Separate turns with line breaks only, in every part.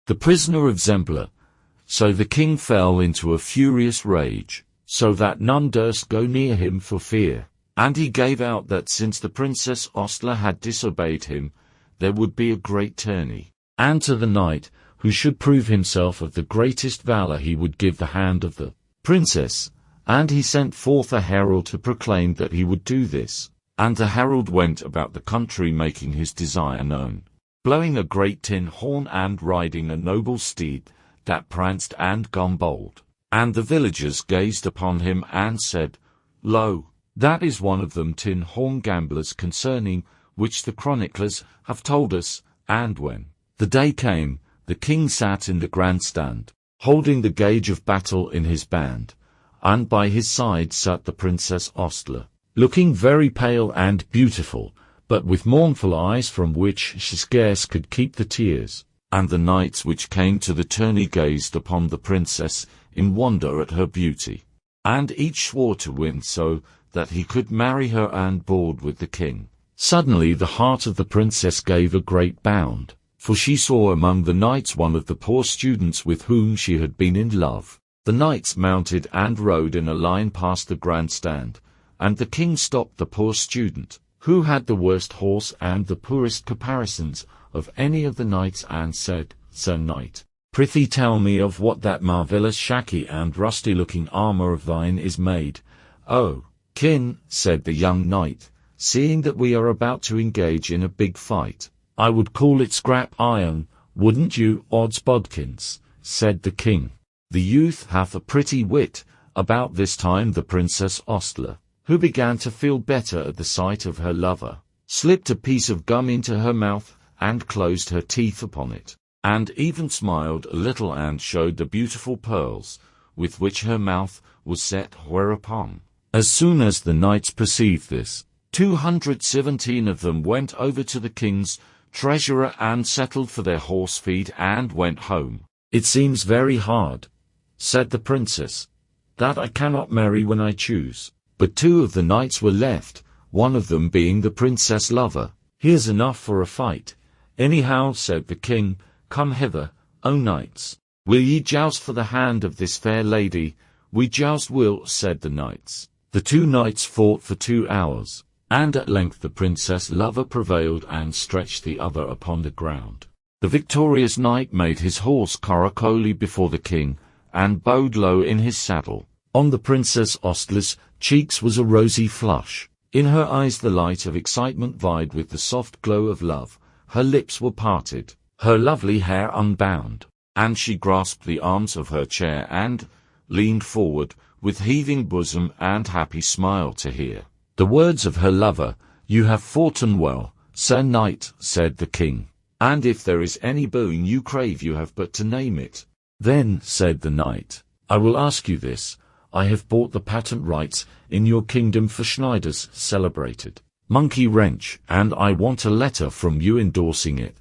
The Prisoner of Zembla. So the king fell into a furious rage, so that none durst go near him for fear. And he gave out that since the Princess Ostler had disobeyed him, there would be a great tourney, and to the knight who should prove himself of the greatest valor he would give the hand of the princess. And he sent forth a herald to proclaim that he would do this. And the herald went about the country making his desire known, blowing a great tin horn and riding a noble steed that pranced and gamboled. And the villagers gazed upon him and said, Lo, that is one of them tin horn gamblers concerning which the chroniclers have told us. And when the day came, the king sat in the grandstand, holding the gauge of battle in his band, and by his side sat the Princess Ostler, looking very pale and beautiful, but with mournful eyes from which she scarce could keep the tears. And the knights which came to the tourney gazed upon the princess in wonder at her beauty, and each swore to win so that he could marry her and board with the king. Suddenly the heart of the princess gave a great bound, for she saw among the knights one of the poor students with whom she had been in love. The knights mounted and rode in a line past the grandstand, and the king stopped the poor student, who had the worst horse and the poorest caparisons of any of the knights, and said, Sir Knight, prithee tell me of what that marvellous shaky and rusty-looking armour of thine is made. Oh, kin, said the young knight, seeing that we are about to engage in a big fight, I would call it scrap iron, wouldn't you, odds bodkins, said the king. The youth hath a pretty wit. About this time the Princess Ostler, who began to feel better at the sight of her lover, slipped a piece of gum into her mouth, and closed her teeth upon it, and even smiled a little and showed the beautiful pearls with which her mouth was set. Whereupon, as soon as the knights perceived this, 217 of them went over to the king's treasurer and settled for their horse feed and went home. It seems very hard, said the princess, that I cannot marry when I choose. But 2 of the knights were left, one of them being the princess lover. Here's enough for a fight. Anyhow, said the king, come hither, O knights. Will ye joust for the hand of this fair lady? We joust will, said the knights. The 2 knights fought for 2 hours, and at length the princess lover prevailed and stretched the other upon the ground. The victorious knight made his horse caracole before the king, and bowed low in his saddle. On the Princess Ostler's cheeks was a rosy flush. In her eyes the light of excitement vied with the soft glow of love. Her lips were parted, her lovely hair unbound, and she grasped the arms of her chair and leaned forward, with heaving bosom and happy smile, to hear the words of her lover. You have foughten well, Sir Knight, said the king, and if there is any boon you crave you have but to name it. Then, said the knight, I will ask you this. I have bought the patent rights in your kingdom for Schneider's celebrated monkey wrench, and I want a letter from you endorsing it.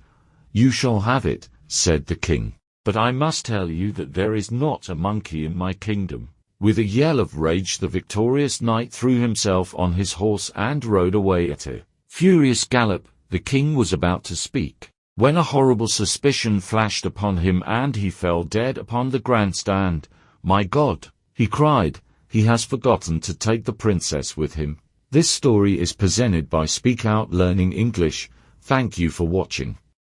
You shall have it, said the king, but I must tell you that there is not a monkey in my kingdom. With a yell of rage the victorious knight threw himself on his horse and rode away at a furious gallop. The king was about to speak, when a horrible suspicion flashed upon him and he fell dead upon the grandstand. My God, he cried, he has forgotten to take the princess with him. This story is presented by Speak Out Learning English. Thank you for watching.